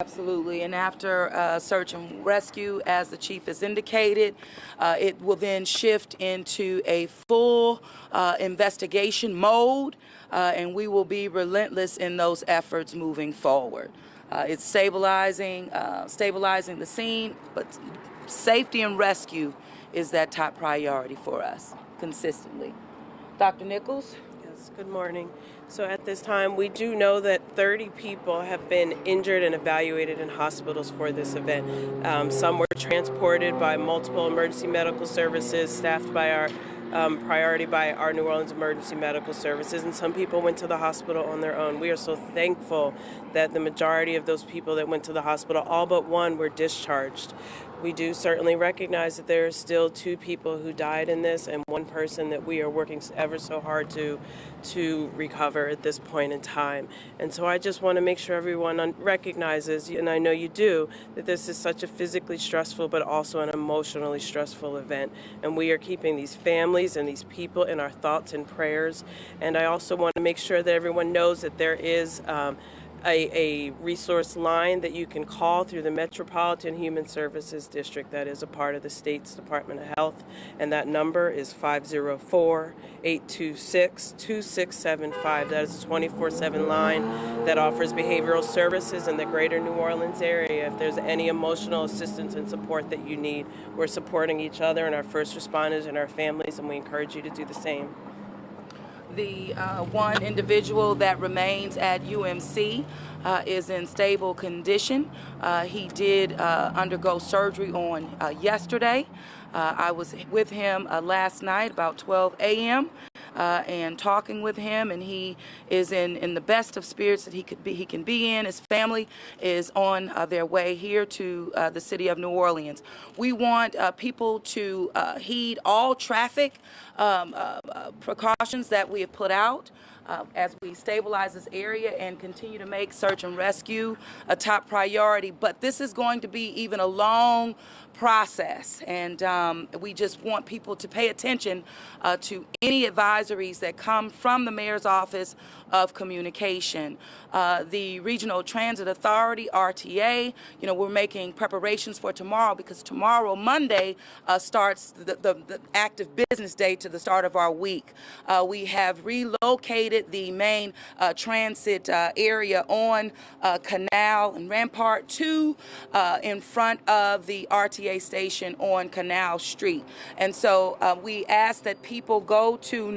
Absolutely, and after search and rescue, as the chief has indicated, it will then shift into a full investigation mode, and we will be relentless in those efforts moving forward. It's stabilizing the scene, but safety and rescue is that top priority for us consistently. Dr. Nichols? Yes, good morning. So at this time, we do know that 30 people have been injured and evaluated in hospitals for this event. Some were transported by multiple emergency medical services staffed by our priority by our New Orleans Emergency Medical Services, and some people went to the hospital on their own. We are so thankful that the majority of those people that went to the hospital, all but one, were discharged. We do certainly recognize that there are still 2 people who died in this and 1 person that we are working ever so hard to recover at this point in time. And so I just want to make sure everyone recognizes, and I know you do, that this is such a physically stressful but also an emotionally stressful event. And we are keeping these families and these people in our thoughts and prayers. And I also want to make sure that everyone knows that there is a resource line that you can call through the Metropolitan Human Services District that is a part of the state's Department of Health, and that number is 504-826-2675. That is a 24/7 line that offers behavioral services in the greater New Orleans area. If there's any emotional assistance and support that you need, we're supporting each other and our first responders and our families, and we encourage you to do the same. The one individual that remains at UMC is in stable condition. He did undergo surgery on yesterday. I was with him last night about 12 a.m. And talking with him, and he is in the best of spirits that he can be in. His family is on their way here to the city of New Orleans. We want people to heed all traffic precautions that we have put out as we stabilize this area and continue to make search and rescue a top priority. But this is going to be even a long process, and we just want people to pay attention to any advisories that come from the Mayor's Office of Communication. The Regional Transit Authority, RTA, we're making preparations for tomorrow, because tomorrow, Monday, starts the active business day to the start of our week. We have relocated the main transit area on Canal and Rampart to in front of the RTA station on Canal Street. And so we ask that people go to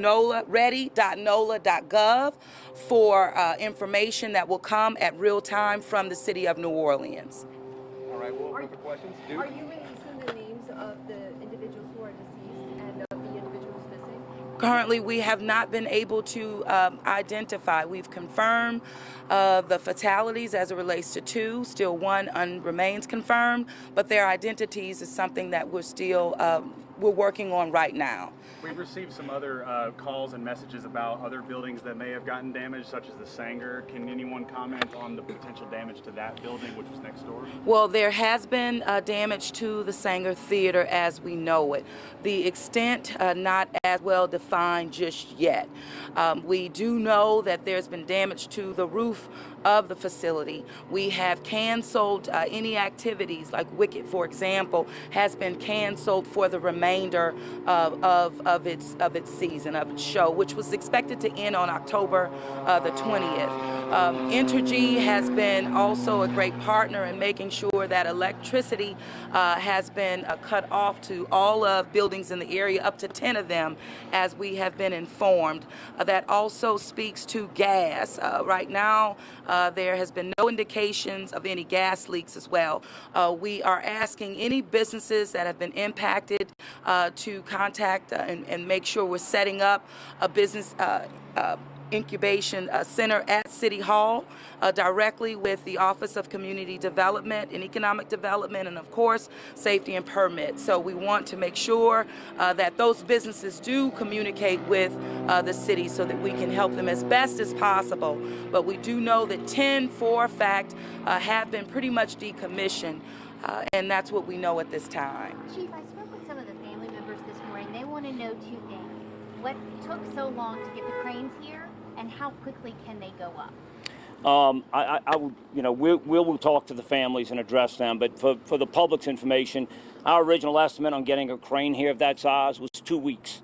ready.nola.gov for information that will come at real time from the city of New Orleans. All right, we'll open up for questions. Are you releasing the names of the individuals who are deceased and of the individuals missing? Currently, we have not been able to identify. We've confirmed the fatalities as it relates to 2. Still 1 remains confirmed, but their identities is something that we're still we're working on right now. We've received some other calls and messages about other buildings that may have gotten damaged, such as the Sanger. Can anyone comment on the potential damage to that building, which was next door? Well, there has been damage to the Sanger Theater as we know it. The extent not as well defined just yet. We do know that there's been damage to the roof of the facility. We have canceled any activities, like Wicked, for example, has been canceled for the remainder of its season, of its show, which was expected to end on October the 20th. Entergy has been also a great partner in making sure that electricity has been cut off to all of buildings in the area, up to 10 of them, as we have been informed. That also speaks to gas. Right now, there has been no indications of any gas leaks as well. We are asking any businesses that have been impacted to contact and make sure we're setting up a business incubation center at City Hall directly with the Office of Community Development and Economic Development, and of course safety and permits. So we want to make sure that those businesses do communicate with the city so that we can help them as best as possible. But we do know that 10 for a fact have been pretty much decommissioned, and that's what we know at this time. Chief, I spoke with some of the family members this morning. They want to know 2 things. What took so long to get the cranes here, and how quickly can they go up? I would, we'll talk to the families and address them. But for the public's information, our original estimate on getting a crane here of that size was 2 weeks.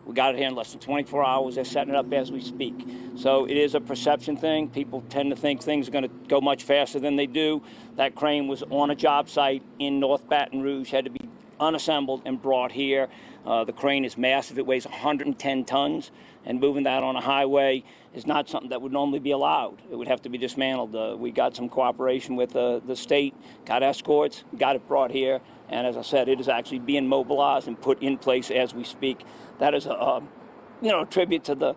We got it here in less than 24 hours. They're setting it up as we speak. So it is a perception thing. People tend to think things are going to go much faster than they do. That crane was on a job site in North Baton Rouge, had to be unassembled and brought here. The crane is massive. It weighs 110 tons, and moving that on a highway is not something that would normally be allowed. It would have to be dismantled. We got some cooperation with the state, got escorts, got it brought here, and as I said, it is actually being mobilized and put in place as we speak. That is a tribute to the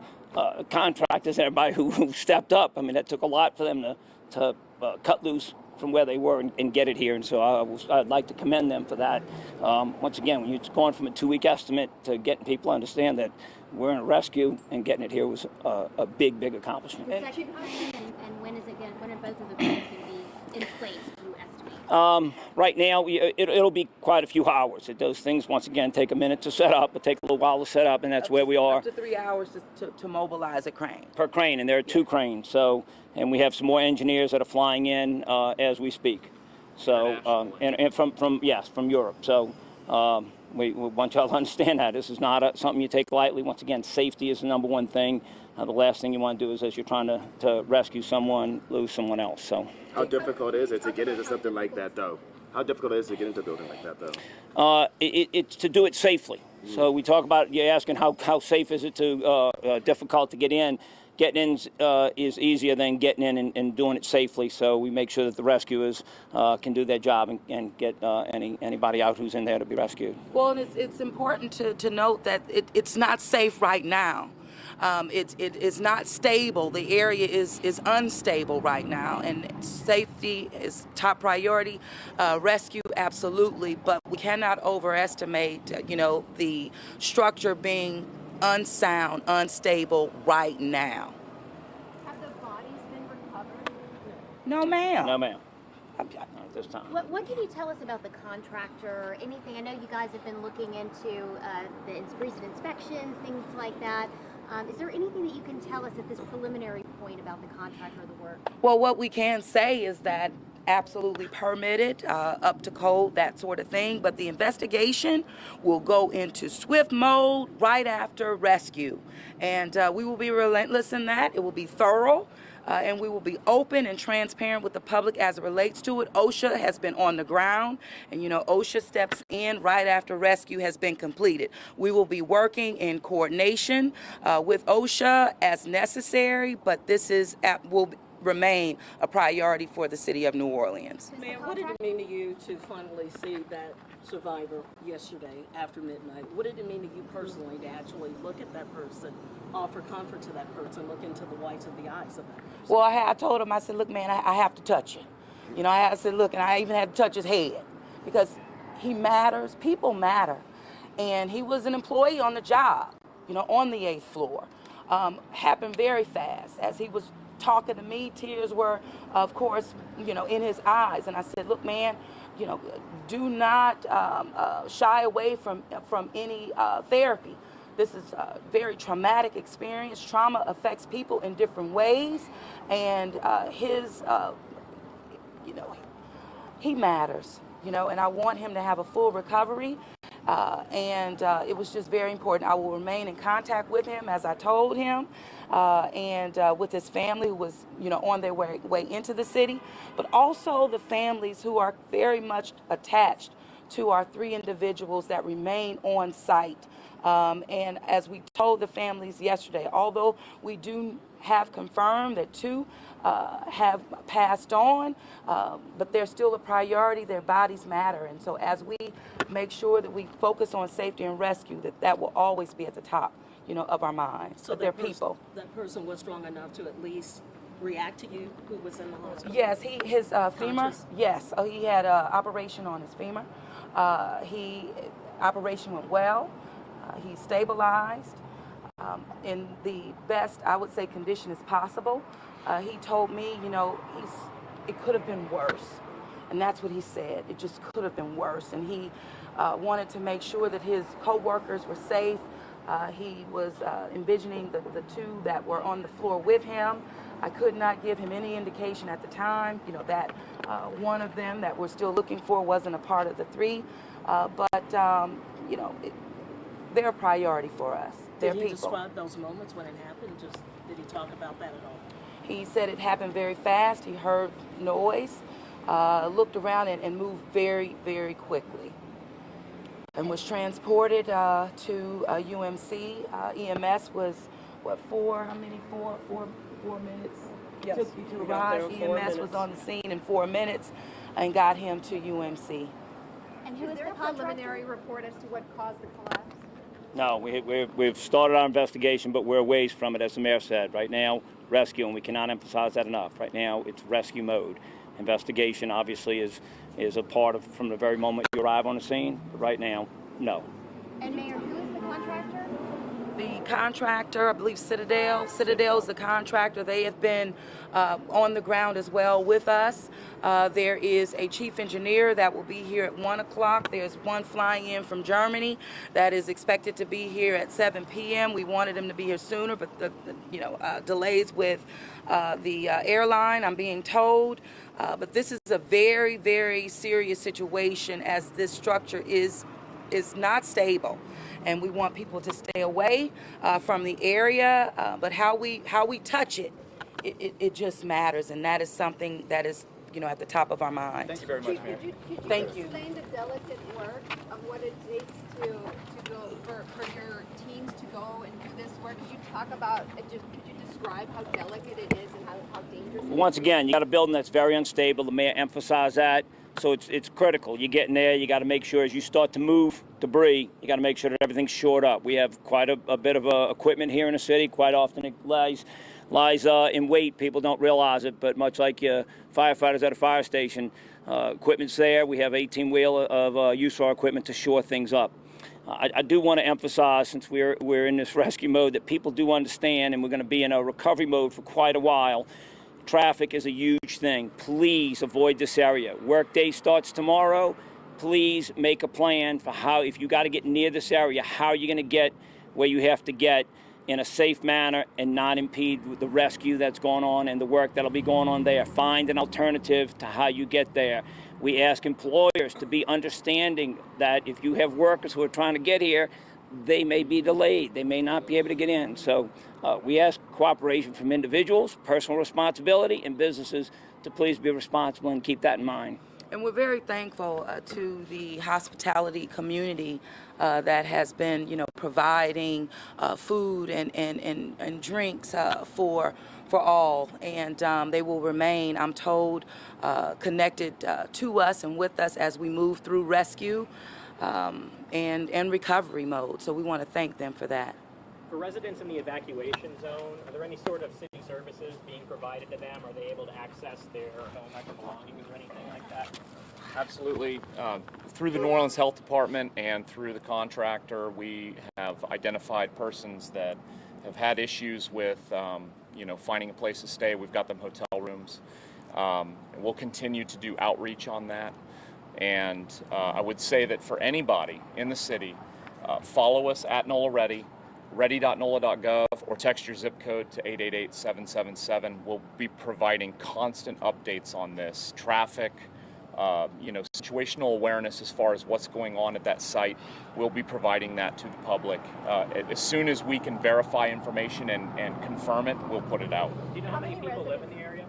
contractors, everybody who stepped up. I mean, that took a lot for them to cut loose from where they were and get it here, and so I'd like to commend them for that. Once again, when you're going from a 2-week estimate to getting people to understand that we're in a rescue and getting it here was a big accomplishment. The second question, and when are both of the cranes going to be in place, do you estimate? Right now, it'll be quite a few hours. Those things, once again, take a minute to set up. It takes a little while to set up, and that's where we are. Up to 3 hours to mobilize a crane. Per crane, and there are 2 cranes. So, and we have some more engineers that are flying in as we speak. So, and from Europe. So, we want y'all to understand that this is not something you take lightly. Once again, safety is the number one thing. The last thing you want to do is, as you're trying to rescue someone, lose someone else. So, how difficult is it to get into something like that, though? How difficult is it to get into a building like that, though? It's to do it safely. So we talk about, you're asking how safe is it difficult to get in. Getting in is easier than getting in and doing it safely. So we make sure that the rescuers can do their job and get anybody out who's in there to be rescued. Well, and it's important to note that it's not safe right now. It is not stable. The area is unstable right now, and safety is top priority. Rescue, absolutely, but we cannot overestimate, the structure being unsound, unstable right now. Have the bodies been recovered? No, ma'am. No, ma'am. Not at this time. What can you tell us about the contractor or anything? I know you guys have been looking into the recent inspections, things like that. Is there anything that you can tell us at this preliminary point about the contractor or the work? Well, what we can say is that absolutely permitted, up to code, that sort of thing, but the investigation will go into swift mode right after rescue, and we will be relentless in that. It will be thorough, and we will be open and transparent with the public as it relates to it. OSHA has been on the ground, and OSHA steps in right after rescue has been completed. We will be working in coordination with OSHA as necessary, but this will remain a priority for the city of New Orleans. Ma'am, what did it mean to you to finally see that survivor yesterday after midnight? What did it mean to you personally to actually look at that person, offer comfort to that person, look into the whites of the eyes of that person? Well, I told him, I said, look, man, I have to touch you. I said, look, and I even had to touch his head because he matters. People matter. And he was an employee on the job, on the 8th floor. Happened very fast. As he was talking to me, tears were, of course, in his eyes. And I said, look, man, do not shy away from any therapy. This is a very traumatic experience. Trauma affects people in different ways, and he matters, and I want him to have a full recovery. And it was just very important. I will remain in contact with him, as I told him, and with his family who was, on their way into the city, but also the families who are very much attached to our 3 individuals that remain on site. And as we told the families yesterday, although we do have confirmed that 2 have passed on, but they're still a priority. Their bodies matter. And so as we make sure that we focus on safety and rescue, that will always be at the top, of our minds. So but they're people. That person was strong enough to at least react to you, who was in the hospital? Yes, his femur. Conscious? Yes, he had an operation on his femur. Operation went well. He stabilized in the best, I would say, condition as possible. He told me, it could have been worse. And that's what he said. It just could have been worse. And he wanted to make sure that his co-workers were safe. He was envisioning the 2 that were on the floor with him, I could not give him any indication at the time, you know, that one of them that we're still looking for wasn't a part of the three. You know, they're a priority for us. They're Did he people. describe those moments when it happened? Just did he talk about that at all? He said it happened very fast. He heard noise, looked around and moved very, very quickly, and was transported to UMC. EMS was what, four minutes? Yes. Took you to We got there arrive. in 4 EMS was minutes. on the scene in 4 minutes and got him to UMC. And who Is is there the a contractor? preliminary report as to what caused the collapse? No, we've started our investigation, but we're a ways from it, as the mayor said. Right now, rescue, and we cannot emphasize that enough. Right now, it's rescue mode. Investigation, obviously, is a part of from the very moment you arrive on the scene. But right now, no. And Mayor, who is the contractor? The contractor, I believe Citadel. Citadel is the contractor. They have been on the ground as well with us. There is a chief engineer that will be here at 1 o'clock. There's one flying in from Germany that is expected to be here at 7 p.m. We wanted him to be here sooner, but the delays with the airline, I'm being told. But this is a very, very serious situation, as this structure is not stable, and we want people to stay away from the area. But how we touch it, it just matters, and that is something that is, you know, at the top of our mind. Thank you very much, Mayor. Could you Thank you. explain the delicate work of what it takes to go for your teams to go and do this work? Could you talk about it? Could you describe how delicate it is and how dangerous it is? Once again, you got a building that's very unstable. The mayor emphasized that. So it's critical. You get in there, you got to make sure as you start to move debris, you got to make sure that everything's shored up. We have quite a bit of equipment here in the city. Quite often it lies in wait. People don't realize it, but much like firefighters at a fire station, equipment's there. We have 18-wheel of use of our equipment to shore things up. I do want to emphasize, since we're in this rescue mode, that people do understand, and we're going to be in a recovery mode for quite a while. Traffic is a huge thing. Please avoid this area. Workday starts tomorrow. Please make a plan for how, if you got to get near this area, how you're going to get where you have to get in a safe manner and not impede the rescue that's going on and the work that'll be going on there. Find an alternative to how you get there. We ask employers to be understanding that if you have workers who are trying to get here, they may be delayed. They may not be able to get in. So we ask cooperation from individuals, personal responsibility, and businesses to please be responsible and keep that in mind. And we're very thankful to the hospitality community that has been, you know, providing food and drinks for all, and they will remain, I'm told, connected to us and with us as we move through rescue and recovery mode. So we want to thank them for that. For residents in the evacuation zone, are there any sort of city services being provided to them? Are they able to access their home belongings or anything like that? Absolutely. Through the New Orleans Health Department and through the contractor, we have identified persons that have had issues with, finding a place to stay. We've got them hotel rooms. We'll continue to do outreach on that. And I would say that for anybody in the city, follow us at NOLA Ready, ready.nola.gov, or text your zip code to 888-777. We'll be providing constant updates on this. Traffic, situational awareness as far as what's going on at that site. We'll be providing that to the public. As soon as we can verify information and confirm it, we'll put it out. Do you know how many people live in the area?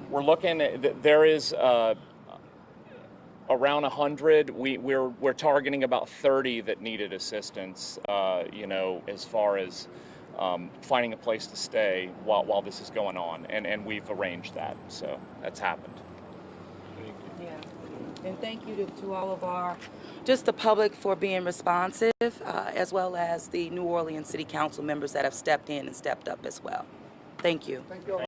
We're looking at, there is around 100. We're targeting about 30 that needed assistance, as far as finding a place to stay while this is going on, and we've arranged that, so that's happened. Yeah, and thank you to all of just the public for being responsive, as well as the New Orleans City Council members that have stepped in and stepped up as well. Thank you.